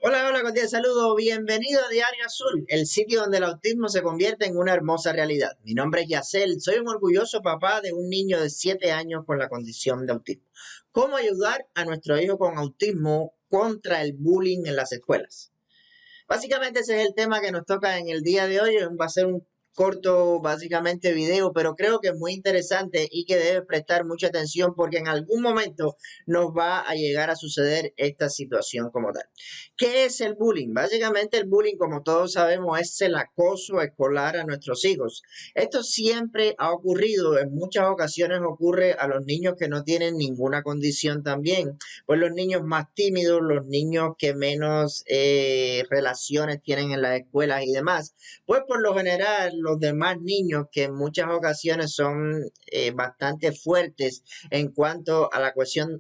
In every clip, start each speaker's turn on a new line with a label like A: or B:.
A: Hola, hola, cordial saludo. Bienvenido a Diario Azul, el sitio donde el autismo se convierte en una hermosa realidad. Mi nombre es Yacel, soy un orgulloso papá de un niño de 7 años con la condición de autismo. ¿Cómo ayudar a nuestro hijo con autismo contra el bullying en las escuelas? Básicamente ese es el tema que nos toca en el día de hoy. Va a ser un corto, básicamente, video, pero creo que es muy interesante y que debe prestar mucha atención porque en algún momento nos va a llegar a suceder esta situación como tal. ¿Qué es el bullying? Básicamente el bullying, como todos sabemos, es el acoso escolar a nuestros hijos. Esto siempre ha ocurrido, en muchas ocasiones ocurre a los niños que no tienen ninguna condición también, pues los niños más tímidos, los niños que menos relaciones tienen en las escuelas y demás, pues por lo general los demás niños que en muchas ocasiones son bastante fuertes en cuanto a la cuestión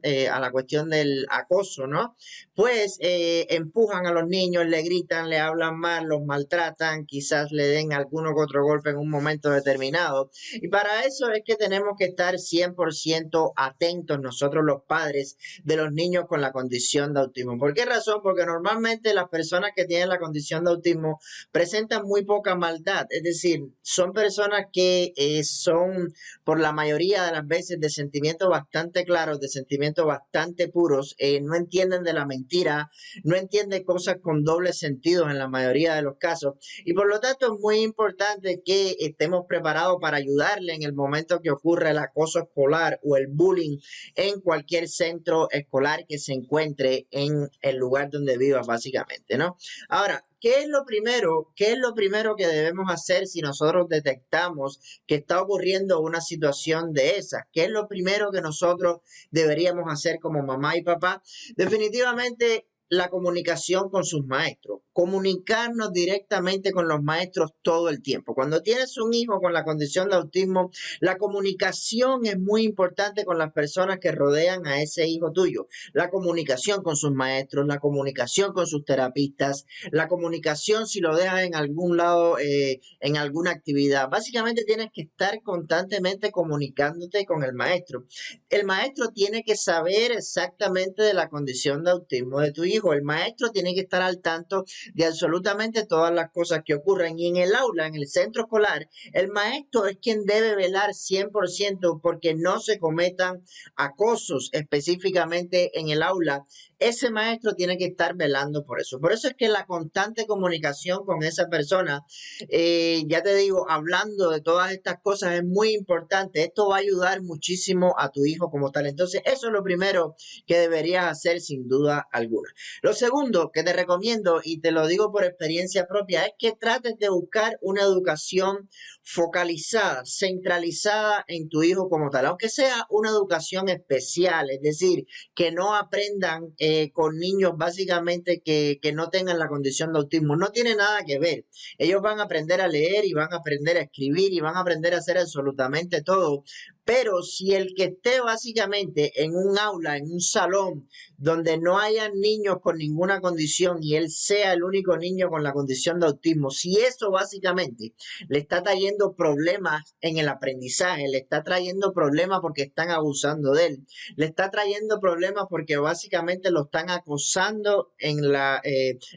A: del acoso, ¿no? Pues empujan a los niños, le gritan, le hablan mal, los maltratan, quizás le den alguno que otro golpe en un momento determinado. Y para eso es que tenemos que estar 100% atentos nosotros los padres de los niños con la condición de autismo. ¿Por qué razón? Porque normalmente las personas que tienen la condición de autismo presentan muy poca maldad, es decir, son personas que son por la mayoría de las veces de sentimientos bastante claros, de sentimientos bastante puros, no entienden de la mentira, no entienden cosas con doble sentido en la mayoría de los casos y por lo tanto es muy importante que estemos preparados para ayudarle en el momento que ocurra el acoso escolar o el bullying en cualquier centro escolar que se encuentre en el lugar donde viva básicamente, ¿no? Ahora, ¿qué es lo primero? ¿Qué es lo primero que debemos hacer si nosotros detectamos que está ocurriendo una situación de esas? ¿Qué es lo primero que nosotros deberíamos hacer como mamá y papá? Definitivamente la comunicación con sus maestros, comunicarnos directamente con los maestros todo el tiempo. Cuando tienes un hijo con la condición de autismo, la comunicación es muy importante con las personas que rodean a ese hijo tuyo. La comunicación con sus maestros, la comunicación con sus terapistas, la comunicación si lo dejas en algún lado, en alguna actividad. Básicamente tienes que estar constantemente comunicándote con el maestro. El maestro tiene que saber exactamente de la condición de autismo de tu hijo. El maestro tiene que estar al tanto de absolutamente todas las cosas que ocurran. Y en el aula, en el centro escolar, el maestro es quien debe velar 100% porque no se cometan acosos específicamente en el aula. Ese maestro tiene que estar velando por eso. Por eso es que la constante comunicación con esa persona, ya te digo, hablando de todas estas cosas es muy importante. Esto va a ayudar muchísimo a tu hijo como tal. Entonces, eso es lo primero que deberías hacer sin duda alguna. Lo segundo que te recomiendo, y te lo digo por experiencia propia, es que trates de buscar una educación focalizada, centralizada en tu hijo como tal, aunque sea una educación especial, es decir, que no aprendan con niños básicamente que no tengan la condición de autismo. No tiene nada que ver. Ellos van a aprender a leer y van a aprender a escribir y van a aprender a hacer absolutamente todo. Pero si el que esté básicamente en un aula, en un salón, donde no hayan niños con ninguna condición y él sea el único niño con la condición de autismo, si eso básicamente le está trayendo problemas en el aprendizaje, le está trayendo problemas porque están abusando de él, le está trayendo problemas porque básicamente lo están acosando en la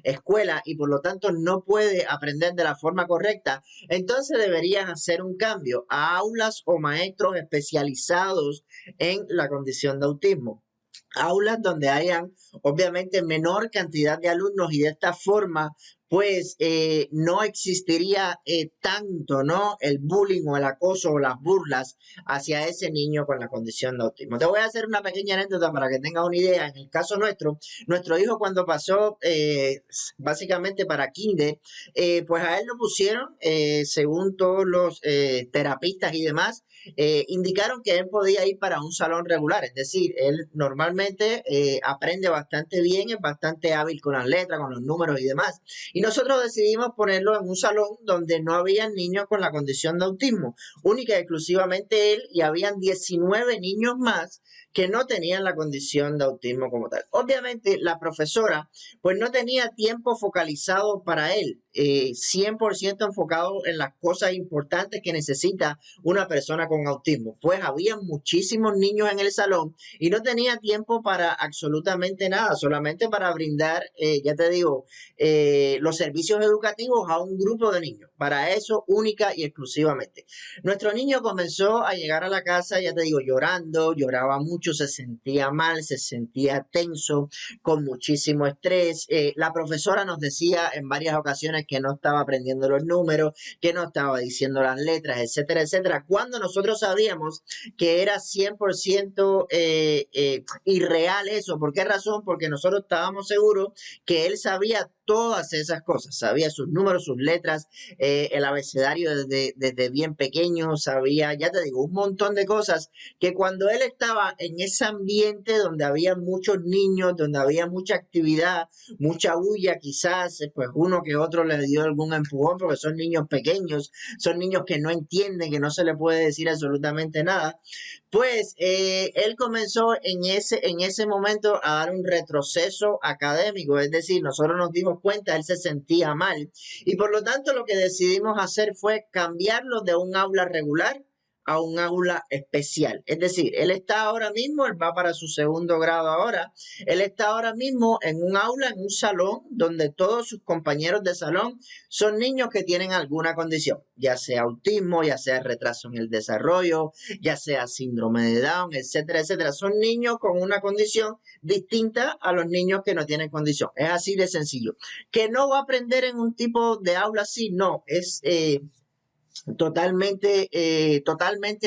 A: escuela y por lo tanto no puede aprender de la forma correcta, entonces deberías hacer un cambio a aulas o maestros especializados en la condición de autismo. Aulas donde hayan obviamente menor cantidad de alumnos y de esta forma pues no existiría tanto, ¿no? El bullying o el acoso o las burlas hacia ese niño con la condición de autismo. Te voy a hacer una pequeña anécdota para que tengas una idea. En el caso nuestro, nuestro hijo cuando pasó básicamente para kinder, pues a él lo pusieron, según todos los terapistas y demás, indicaron que él podía ir para un salón regular, es decir, él normalmente aprende bastante bien, es bastante hábil con las letras, con los números y demás, y nosotros decidimos ponerlo en un salón donde no había niños con la condición de autismo, única y exclusivamente él, y habían 19 niños más que no tenían la condición de autismo como tal. Obviamente la profesora pues no tenía tiempo focalizado para él, 100% enfocado en las cosas importantes que necesita una persona con autismo. Pues había muchísimos niños en el salón y no tenía tiempo para absolutamente nada, solamente para brindar, ya te digo, los servicios educativos a un grupo de niños, para eso única y exclusivamente. Nuestro niño comenzó a llegar a la casa, ya te digo, llorando, lloraba mucho, se sentía mal, se sentía tenso, con muchísimo estrés. La profesora nos decía en varias ocasiones que no estaba aprendiendo los números, que no estaba diciendo las letras, etcétera, etcétera, cuando nosotros sabíamos que era 100% irreal eso. ¿Por qué razón? Porque nosotros estábamos seguros que él sabía todas esas cosas, sabía sus números, sus letras, el abecedario desde bien pequeño, sabía, ya te digo, un montón de cosas que cuando él estaba en ese ambiente donde había muchos niños, donde había mucha actividad, mucha bulla, quizás pues uno que otro le dio algún empujón porque son niños pequeños, son niños que no entienden, que no se le puede decir absolutamente nada. Pues él comenzó en ese momento a dar un retroceso académico, es decir, nosotros nos dimos cuenta, él se sentía mal y por lo tanto lo que decidimos hacer fue cambiarlo de un aula regular a un aula especial. Es decir, él está ahora mismo, él va para su segundo grado ahora, él está ahora mismo en un aula, en un salón, donde todos sus compañeros de salón son niños que tienen alguna condición, ya sea autismo, ya sea retraso en el desarrollo, ya sea síndrome de Down, etcétera, etcétera. Son niños con una condición distinta a los niños que no tienen condición. Es así de sencillo. Que no va a aprender en un tipo de aula así, no, es totalmente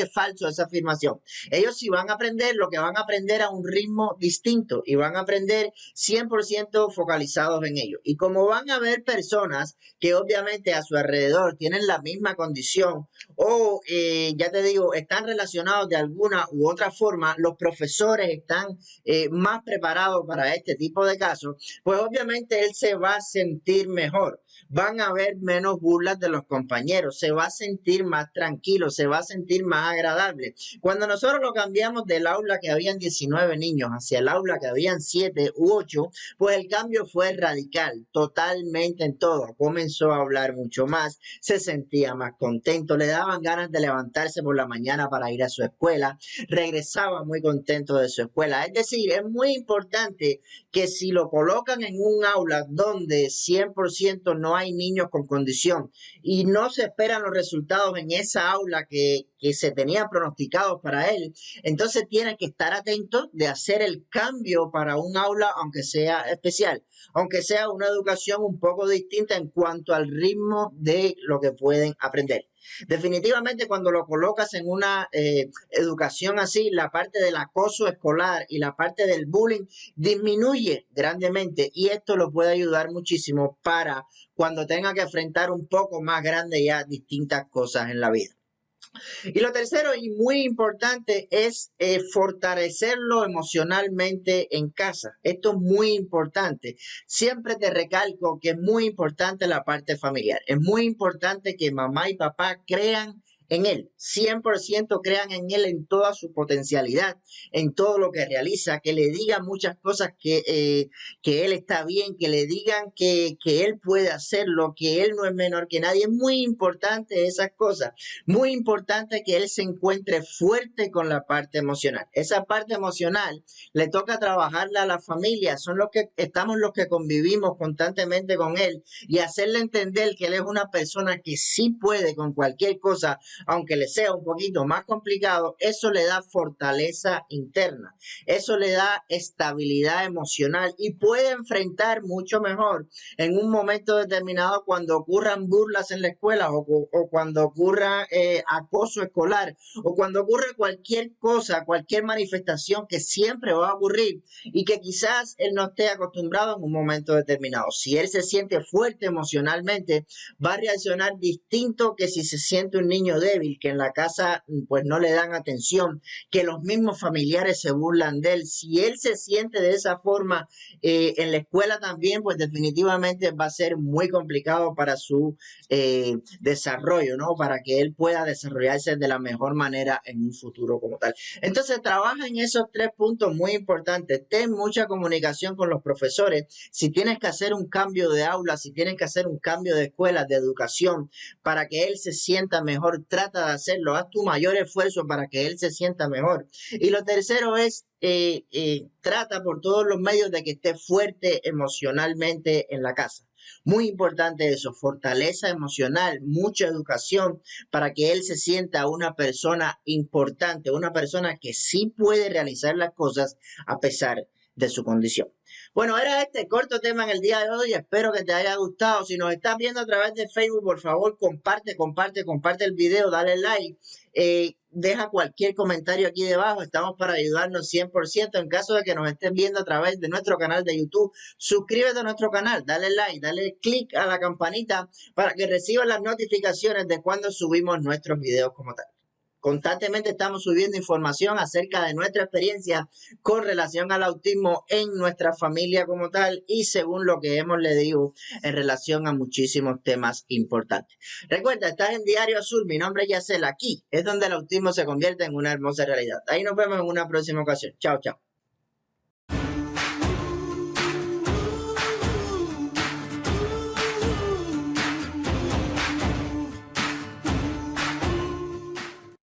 A: falso esa afirmación. Ellos sí van a aprender, lo que van a aprender a un ritmo distinto y van a aprender 100% focalizados en ello. Y como van a haber personas que obviamente a su alrededor tienen la misma condición o ya te digo, están relacionados de alguna u otra forma, los profesores están más preparados para este tipo de casos, pues obviamente él se va a sentir mejor. Van a haber menos burlas de los compañeros, se va a sentir más tranquilo, se va a sentir más agradable. Cuando nosotros lo cambiamos del aula que habían 19 niños hacia el aula que habían 7 u 8, pues el cambio fue radical, totalmente en todo. Comenzó a hablar mucho más, se sentía más contento, le daban ganas de levantarse por la mañana para ir a su escuela, regresaba muy contento de su escuela. Es decir, es muy importante que si lo colocan en un aula donde 100% no hay niños con condición y no se esperan los resultados en esa aula que se tenían pronosticados para él, entonces tiene que estar atento de hacer el cambio para un aula, aunque sea especial, aunque sea una educación un poco distinta en cuanto al ritmo de lo que pueden aprender. Definitivamente cuando lo colocas en una educación así, la parte del acoso escolar y la parte del bullying disminuye grandemente y esto lo puede ayudar muchísimo para cuando tenga que enfrentar un poco más grande ya distintas cosas en la vida. Y lo tercero y muy importante es fortalecerlo emocionalmente en casa. Esto es muy importante. Siempre te recalco que es muy importante la parte familiar. Es muy importante que mamá y papá crean en él, 100% crean en él en toda su potencialidad, en todo lo que realiza, que le digan muchas cosas que él está bien, que le digan que él puede hacerlo, que él no es menor que nadie. Es muy importante esas cosas. Muy importante que él se encuentre fuerte con la parte emocional. Esa parte emocional le toca trabajarla a la familia, son los que convivimos constantemente con él y hacerle entender que él es una persona que sí puede con cualquier cosa, aunque le sea un poquito más complicado. Eso le da fortaleza interna, eso le da estabilidad emocional y puede enfrentar mucho mejor en un momento determinado cuando ocurran burlas en la escuela o cuando ocurra acoso escolar o cuando ocurra cualquier cosa, cualquier manifestación que siempre va a ocurrir y que quizás él no esté acostumbrado en un momento determinado. Si él se siente fuerte emocionalmente, va a reaccionar distinto que si se siente un niño débil, que en la casa pues no le dan atención, que los mismos familiares se burlan de él. Si él se siente de esa forma en la escuela también, pues definitivamente va a ser muy complicado para su desarrollo, ¿no? Para que él pueda desarrollarse de la mejor manera en un futuro como tal. Entonces, trabaja en esos 3 puntos muy importantes. Ten mucha comunicación con los profesores. Si tienes que hacer un cambio de aula, si tienes que hacer un cambio de escuela, de educación, para que él se sienta mejor, trata de hacerlo. Haz tu mayor esfuerzo para que él se sienta mejor. Y lo tercero es trata por todos los medios de que esté fuerte emocionalmente en la casa. Muy importante eso, fortaleza emocional, mucha educación para que él se sienta una persona importante, una persona que sí puede realizar las cosas a pesar de su condición. Bueno, era este corto tema en el día de hoy. Espero que te haya gustado. Si nos estás viendo a través de Facebook, por favor, comparte el video, dale like. Deja cualquier comentario aquí debajo. Estamos para ayudarnos 100%. En caso de que nos estés viendo a través de nuestro canal de YouTube, suscríbete a nuestro canal, dale like, dale click a la campanita para que recibas las notificaciones de cuando subimos nuestros videos como tal. Constantemente estamos subiendo información acerca de nuestra experiencia con relación al autismo en nuestra familia como tal y según lo que hemos leído en relación a muchísimos temas importantes. Recuerda, estás en Diario Azul, mi nombre es Yacel, aquí es donde el autismo se convierte en una hermosa realidad. Ahí nos vemos en una próxima ocasión. Chao, chao.